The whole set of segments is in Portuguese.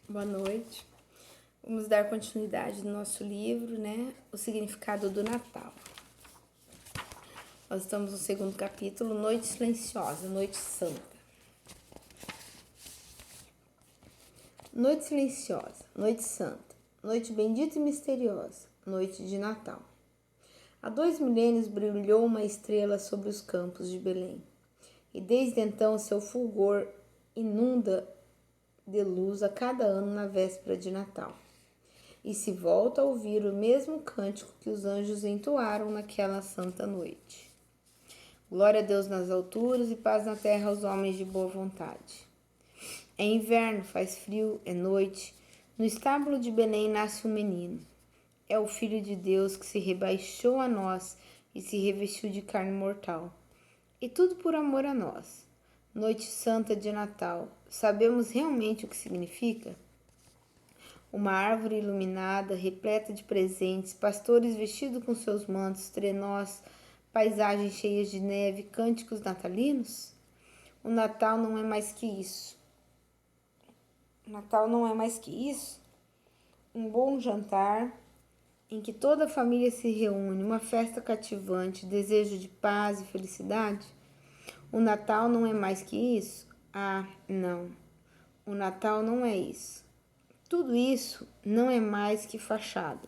Boa noite. Vamos dar continuidade no nosso livro, O significado do Natal. Nós estamos no segundo capítulo, Noite Silenciosa, Noite Santa. Noite silenciosa, noite santa, noite bendita e misteriosa, noite de Natal. Há 2 milênios brilhou uma estrela sobre os campos de Belém, e desde então seu fulgor inunda de luz a cada ano na véspera de Natal. E se volta a ouvir o mesmo cântico que os anjos entoaram naquela santa noite. Glória a Deus nas alturas e paz na terra aos homens de boa vontade. É inverno, faz frio, é noite. No estábulo de Belém nasce um menino. É o Filho de Deus que se rebaixou a nós e se revestiu de carne mortal. E tudo por amor a nós. Noite santa de Natal. Sabemos realmente o que significa? Uma árvore iluminada, repleta de presentes, pastores vestidos com seus mantos, trenós, paisagens cheias de neve, cânticos natalinos? O Natal não é mais que isso. O Natal não é mais que isso. Um bom jantar em que toda a família se reúne, uma festa cativante, desejo de paz e felicidade. O Natal não é mais que isso? Ah, não. O Natal não é isso. Tudo isso não é mais que fachada.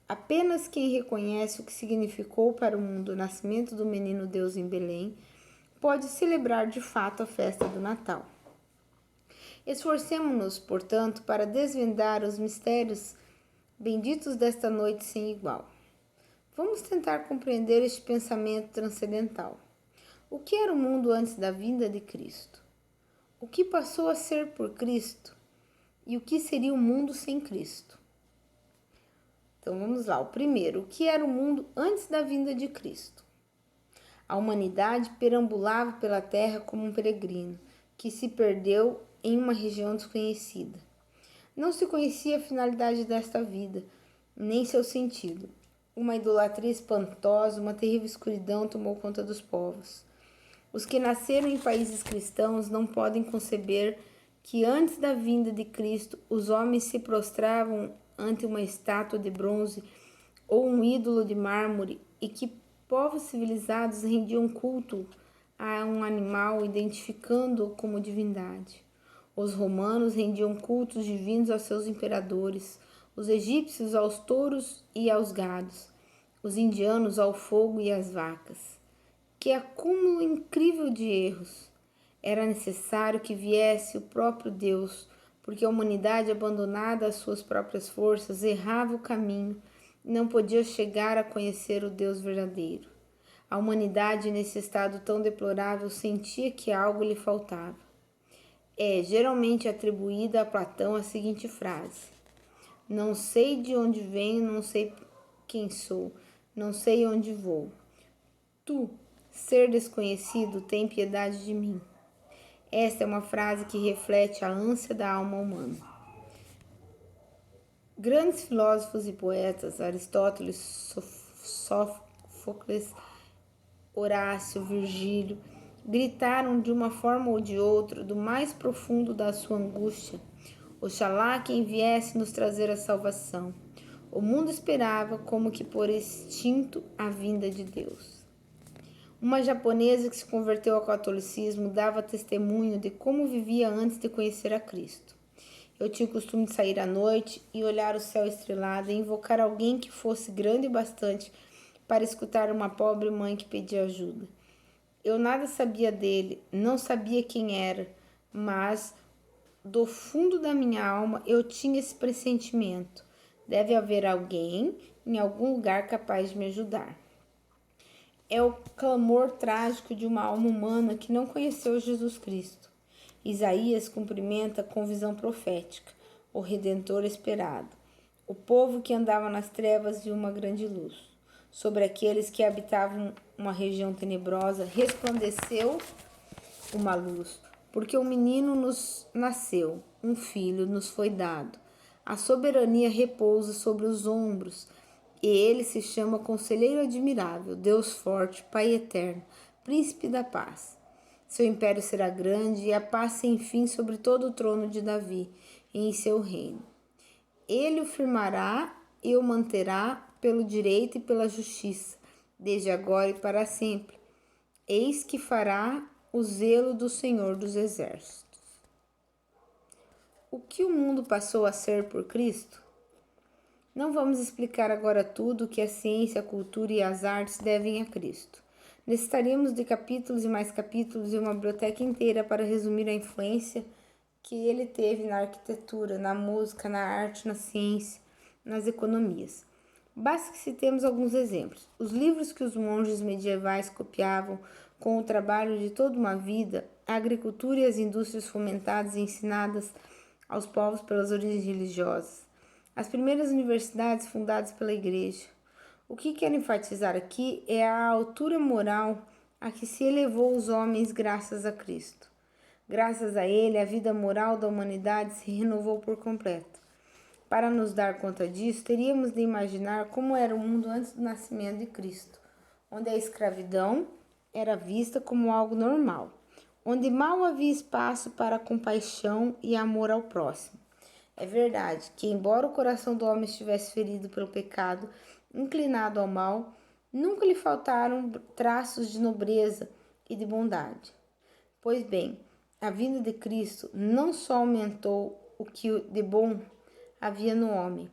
Apenas quem reconhece o que significou para o mundo o nascimento do menino Deus em Belém pode celebrar de fato a festa do Natal. Esforcemo-nos, portanto, para desvendar os mistérios benditos desta noite sem igual. Vamos tentar compreender este pensamento transcendental. O que era o mundo antes da vinda de Cristo? O que passou a ser por Cristo? E o que seria o mundo sem Cristo? Então vamos lá. O primeiro, o que era o mundo antes da vinda de Cristo? A humanidade perambulava pela terra como um peregrino, que se perdeu em uma região desconhecida. Não se conhecia a finalidade desta vida, nem seu sentido. Uma idolatria espantosa, uma terrível escuridão tomou conta dos povos. Os que nasceram em países cristãos não podem conceber que antes da vinda de Cristo os homens se prostravam ante uma estátua de bronze ou um ídolo de mármore e que povos civilizados rendiam culto a um animal identificando-o como divindade. Os romanos rendiam cultos divinos aos seus imperadores, os egípcios aos touros e aos gados, os indianos ao fogo e às vacas. Que acúmulo incrível de erros! Era necessário que viesse o próprio Deus, porque a humanidade, abandonada às suas próprias forças, errava o caminho e não podia chegar a conhecer o Deus verdadeiro. A humanidade, nesse estado tão deplorável, sentia que algo lhe faltava. É geralmente atribuída a Platão a seguinte frase: não sei de onde venho, não sei quem sou, não sei onde vou. Tu, ser desconhecido, tem piedade de mim. Esta é uma frase que reflete a ânsia da alma humana. Grandes filósofos e poetas, Aristóteles, Sófocles, Horácio, Virgílio, gritaram de uma forma ou de outra, do mais profundo da sua angústia: oxalá quem viesse nos trazer a salvação. O mundo esperava, como que por instinto, a vinda de Deus. Uma japonesa que se converteu ao catolicismo dava testemunho de como vivia antes de conhecer a Cristo. Eu tinha o costume de sair à noite e olhar o céu estrelado e invocar alguém que fosse grande bastante para escutar uma pobre mãe que pedia ajuda. Eu nada sabia dele, não sabia quem era, mas do fundo da minha alma eu tinha esse pressentimento. Deve haver alguém em algum lugar capaz de me ajudar. É o clamor trágico de uma alma humana que não conheceu Jesus Cristo. Isaías cumprimenta com visão profética o Redentor esperado. O povo que andava nas trevas viu uma grande luz. Sobre aqueles que habitavam uma região tenebrosa resplandeceu uma luz, porque um menino nos nasceu, um filho nos foi dado. A soberania repousa sobre os ombros, e ele se chama Conselheiro Admirável, Deus Forte, Pai Eterno, Príncipe da Paz. Seu império será grande e a paz sem fim sobre todo o trono de Davi, em seu reino. Ele o firmará e o manterá pelo direito e pela justiça, desde agora e para sempre. Eis que fará o zelo do Senhor dos Exércitos. O que o mundo passou a ser por Cristo? Não vamos explicar agora tudo o que a ciência, a cultura e as artes devem a Cristo. Necessitaríamos de capítulos e mais capítulos e uma biblioteca inteira para resumir a influência que ele teve na arquitetura, na música, na arte, na ciência, nas economias. Basta que citemos alguns exemplos. Os livros que os monges medievais copiavam com o trabalho de toda uma vida, a agricultura e as indústrias fomentadas e ensinadas aos povos pelas origens religiosas, as primeiras universidades fundadas pela Igreja. O que quero enfatizar aqui é a altura moral a que se elevou os homens graças a Cristo. Graças a ele, a vida moral da humanidade se renovou por completo. Para nos dar conta disso, teríamos de imaginar como era o mundo antes do nascimento de Cristo, onde a escravidão era vista como algo normal, onde mal havia espaço para compaixão e amor ao próximo. É verdade que, embora o coração do homem estivesse ferido pelo pecado, inclinado ao mal, nunca lhe faltaram traços de nobreza e de bondade. Pois bem, a vinda de Cristo não só aumentou o que de bom havia no homem.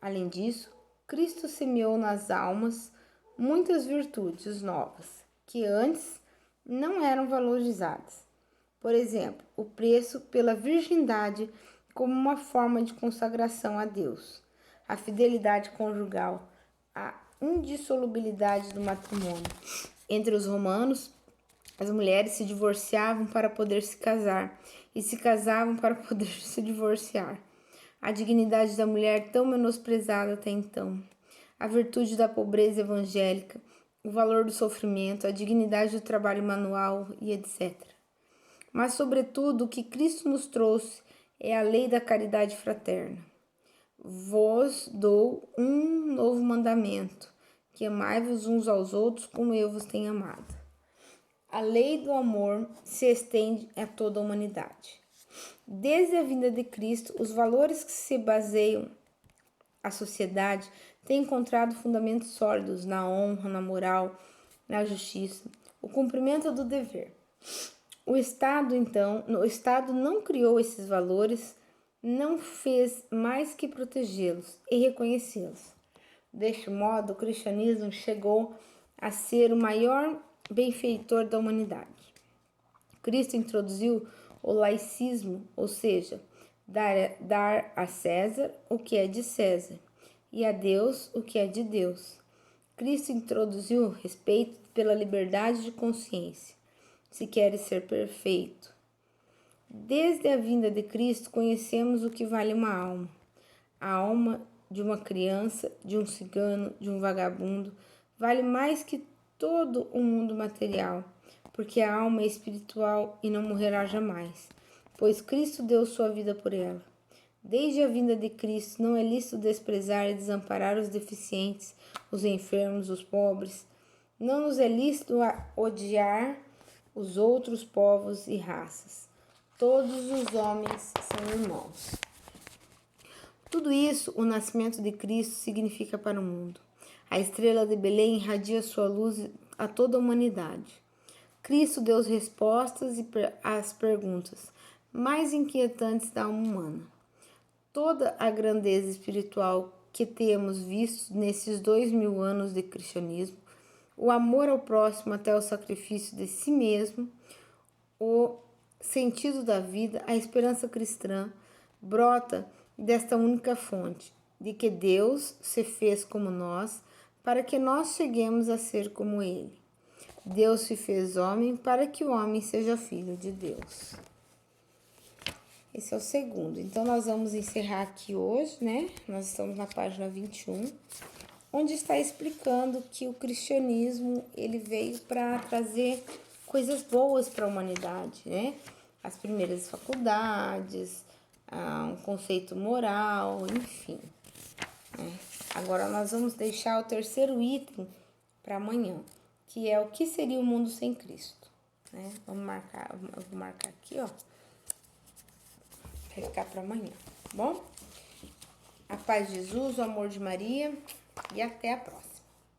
Além disso, Cristo semeou nas almas muitas virtudes novas, que antes não eram valorizadas. Por exemplo, o preço pela virgindade como uma forma de consagração a Deus, a fidelidade conjugal, a indissolubilidade do matrimônio. Entre os romanos, as mulheres se divorciavam para poder se casar e se casavam para poder se divorciar. A dignidade da mulher tão menosprezada até então, a virtude da pobreza evangélica, o valor do sofrimento, a dignidade do trabalho manual e etc. Mas, sobretudo, o que Cristo nos trouxe é a lei da caridade fraterna. Vos dou um novo mandamento, que amai-vos uns aos outros como eu vos tenho amado. A lei do amor se estende a toda a humanidade. Desde a vinda de Cristo, os valores que se baseiam a sociedade têm encontrado fundamentos sólidos na honra, na moral, na justiça, o cumprimento do dever. O Estado não criou esses valores, não fez mais que protegê-los e reconhecê-los. Deste modo, o cristianismo chegou a ser o maior benfeitor da humanidade. Cristo introduziu o laicismo, ou seja, dar a César o que é de César e a Deus o que é de Deus. Cristo introduziu o respeito pela liberdade de consciência, se queres ser perfeito. Desde a vinda de Cristo, conhecemos o que vale uma alma. A alma de uma criança, de um cigano, de um vagabundo, vale mais que todo o mundo material, porque a alma é espiritual e não morrerá jamais, pois Cristo deu sua vida por ela. Desde a vinda de Cristo, não é lícito desprezar e desamparar os deficientes, os enfermos, os pobres. Não nos é lícito odiar os outros povos e raças. Todos os homens são irmãos. Tudo isso, o nascimento de Cristo significa para o mundo. A estrela de Belém irradia sua luz a toda a humanidade. Cristo deu respostas às perguntas mais inquietantes da alma humana. Toda a grandeza espiritual que temos visto nesses 2000 anos de cristianismo, o amor ao próximo até o sacrifício de si mesmo, o sentido da vida, a esperança cristã, brota desta única fonte, de que Deus se fez como nós, para que nós cheguemos a ser como Ele. Deus se fez homem para que o homem seja filho de Deus. Esse é o segundo. Então, nós vamos encerrar aqui hoje, né? Nós estamos na página 21, onde está explicando que o cristianismo, ele veio para trazer coisas boas para a humanidade, né? As primeiras faculdades, um conceito moral, enfim. Né? Agora, nós vamos deixar o terceiro item para amanhã, que é o que seria o mundo sem Cristo, né? Eu vou marcar aqui, ó. Vai ficar para amanhã. bom? A paz de Jesus, o amor de Maria e até a próxima.